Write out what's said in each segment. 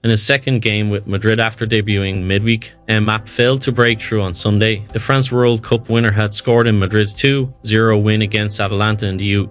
In his second game with Madrid after debuting midweek, Mbappé failed to break through on Sunday. The France World Cup winner had scored in Madrid's 2-0 win against Atalanta in the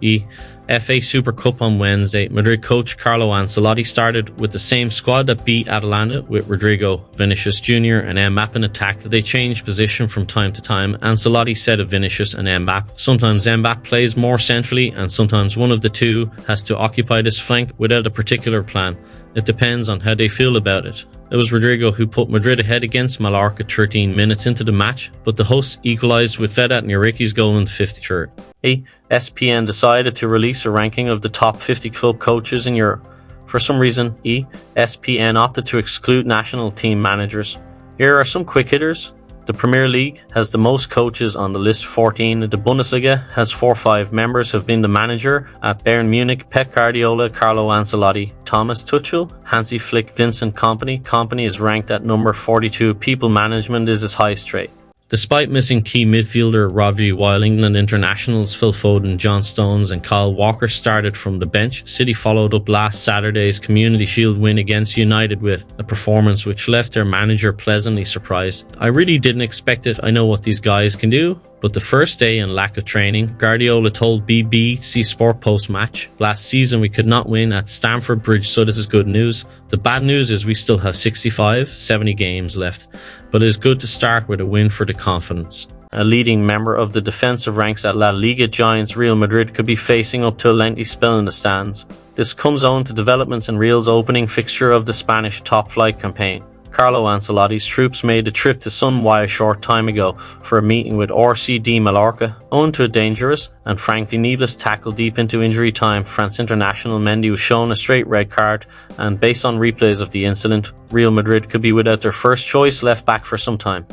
UEFA Super Cup on Wednesday. Madrid coach Carlo Ancelotti started with the same squad that beat Atalanta, with Rodrigo, Vinicius Jr. and Mbappé in attack. They changed position from time to time. Ancelotti said of Vinicius and Mbappé, "Sometimes Mbappé plays more centrally and sometimes one of the two has to occupy this flank without a particular plan. It depends on how they feel about it." It was Rodrigo who put Madrid ahead against Mallorca 13 minutes into the match, but the hosts equalised with Vedat Nuriki's goal in the 53rd. ESPN decided to release a ranking of the top 50 club coaches in Europe. For some reason, ESPN opted to exclude national team managers. Here are some quick hitters. The Premier League has the most coaches on the list, 14. The Bundesliga has 5 members who have been the manager at Bayern Munich: Pep Guardiola, Carlo Ancelotti, Thomas Tuchel, Hansi Flick, Vincent Kompany. Kompany is ranked at number 42. People management is his highest trait. Despite missing key midfielder Rodri, while England internationals Phil Foden, John Stones and Kyle Walker started from the bench, City followed up last Saturday's Community Shield win against United with a performance which left their manager pleasantly surprised. "I really didn't expect it. I know what these guys can do." But the first day and lack of training, Guardiola told BBC Sport post-match, "Last season we could not win at Stamford Bridge, so this is good news. The bad news is we still have 70 games left, but it is good to start with a win for the confidence." A leading member of the defensive ranks at La Liga giants Real Madrid could be facing up to a lengthy spell in the stands. This comes owing to developments in Real's opening fixture of the Spanish top-flight campaign. Carlo Ancelotti's troops made a trip to Sunway a short time ago for a meeting with RCD Mallorca. Owing to a dangerous and frankly needless tackle deep into injury time, France international Mendy was shown a straight red card, and based on replays of the incident, Real Madrid could be without their first choice left back for some time.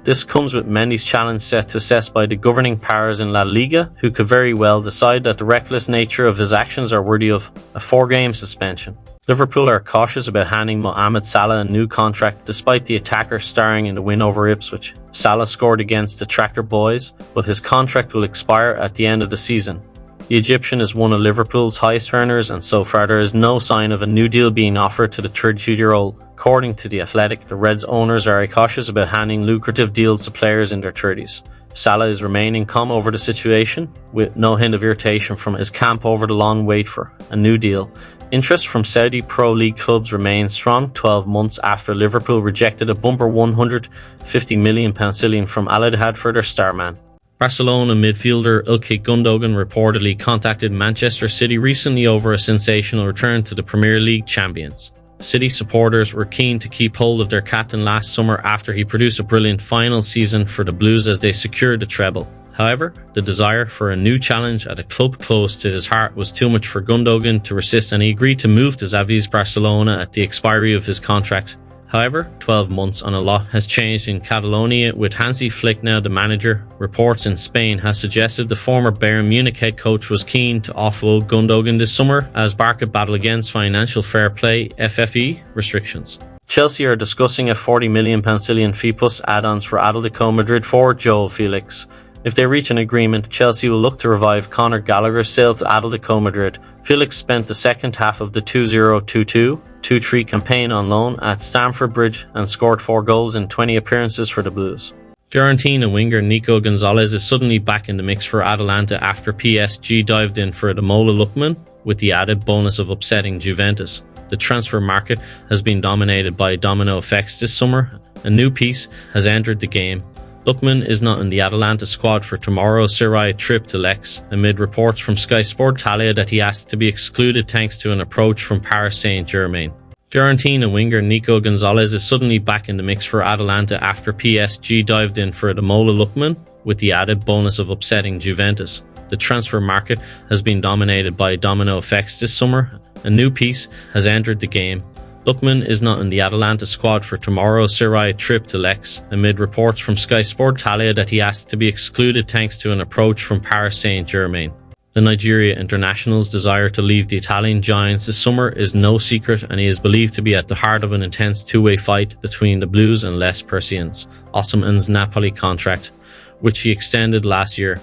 This comes with Mendy's challenge set to assess by the governing powers in La Liga, who could very well decide that the reckless nature of his actions are worthy of a 4-game suspension. Liverpool are cautious about handing Mohamed Salah a new contract despite the attacker starring in the win over Ipswich. Salah scored against the Tractor Boys, but his contract will expire at the end of the season. The Egyptian is one of Liverpool's highest earners, and so far there is no sign of a new deal being offered to the 32-year-old. According to The Athletic, the Reds' owners are cautious about handing lucrative deals to players in their 30s. Salah is remaining calm over the situation, with no hint of irritation from his camp over the long wait for a new deal. Interest from Saudi Pro League clubs remains strong 12 months after Liverpool rejected a bumper £150 million ceiling from Al Ittihad for their star man. Barcelona midfielder Ilkay Gundogan reportedly contacted Manchester City recently over a sensational return to the Premier League champions. City supporters were keen to keep hold of their captain last summer after he produced a brilliant final season for the Blues as they secured the treble. However, the desire for a new challenge at a club close to his heart was too much for Gundogan to resist, and he agreed to move to Xavi's Barcelona at the expiry of his contract. However, 12 months on a lot has changed in Catalonia, with Hansi Flick now the manager. Reports in Spain have suggested the former Bayern Munich head coach was keen to offload Gundogan this summer as Barca battle against financial fair play (FFE) restrictions. Chelsea are discussing a £40 million fee plus add-ons for Atletico Madrid forward Joao Felix. If they reach an agreement, Chelsea will look to revive Conor Gallagher's sale to Atletico Madrid. Felix spent the second half of the 2022-23 campaign on loan at Stamford Bridge and scored 4 goals in 20 appearances for the Blues. Fiorentina winger Nico Gonzalez is suddenly back in the mix for Atalanta after PSG dived in for Ademola Lookman, with the added bonus of upsetting Juventus. The transfer market has been dominated by domino effects this summer. A new piece has entered the game. Lookman is not in the Atalanta squad for tomorrow's Serie trip to Lex, amid reports from Sky Sport Italia that he asked to be excluded thanks to an approach from Paris Saint-Germain. Fiorentina winger Nico Gonzalez is suddenly back in the mix for Atalanta after PSG dived in for Ademola Lookman, with the added bonus of upsetting Juventus. The transfer market has been dominated by domino effects this summer. A new piece has entered the game. Lookman is not in the Atalanta squad for tomorrow's Serie trip to Lex, amid reports from Sky Sport Italia that he asked to be excluded thanks to an approach from Paris Saint-Germain. The Nigeria international's desire to leave the Italian giants this summer is no secret, and he is believed to be at the heart of an intense two-way fight between the Blues and Les Persians. Osimhen's Napoli contract, which he extended last year,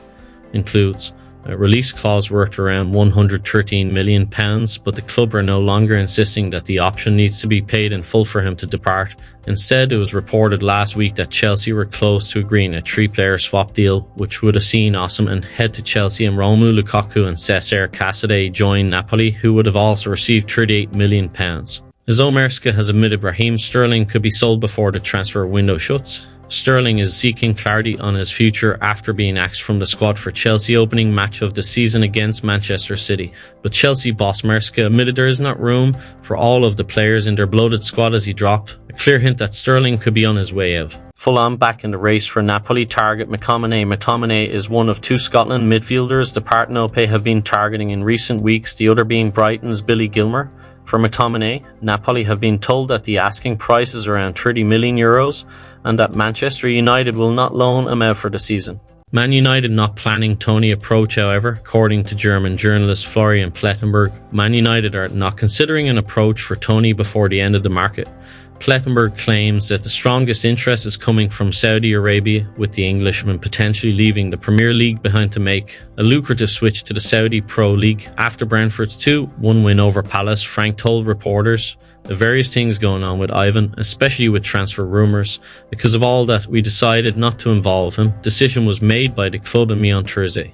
includes A release clause worth around £113 million, but the club are no longer insisting that the option needs to be paid in full for him to depart. Instead, it was reported last week that Chelsea were close to agreeing a 3-player swap deal, which would have seen Osimhen head to Chelsea and Romelu Lukaku and Cesare Casadei join Napoli, who would have also received £38 million. As Omerska has admitted, Raheem Sterling could be sold before the transfer window shuts. Sterling is seeking clarity on his future after being axed from the squad for Chelsea opening match of the season against Manchester City, but Chelsea boss Merska admitted there is not room for all of the players in their bloated squad as he dropped, a clear hint that Sterling could be on his way out. Full on back in the race for Napoli target McTominay. McTominay is one of two Scotland midfielders the Partenope have been targeting in recent weeks, the other being Brighton's Billy Gilmour. For McTominay, Napoli have been told that the asking price is around €30 million and that Manchester United will not loan him out for the season. Man United not planning Tony approach, however, according to German journalist Florian Plettenberg. Man United are not considering an approach for Tony before the end of the market. Plettenberg claims that the strongest interest is coming from Saudi Arabia, with the Englishman potentially leaving the Premier League behind to make a lucrative switch to the Saudi Pro League. After Brentford's 2-1 win over Palace, Frank told reporters the various things going on with Ivan, especially with transfer rumours. Because of all that, we decided not to involve him. Decision was made by the club and me on Thursday.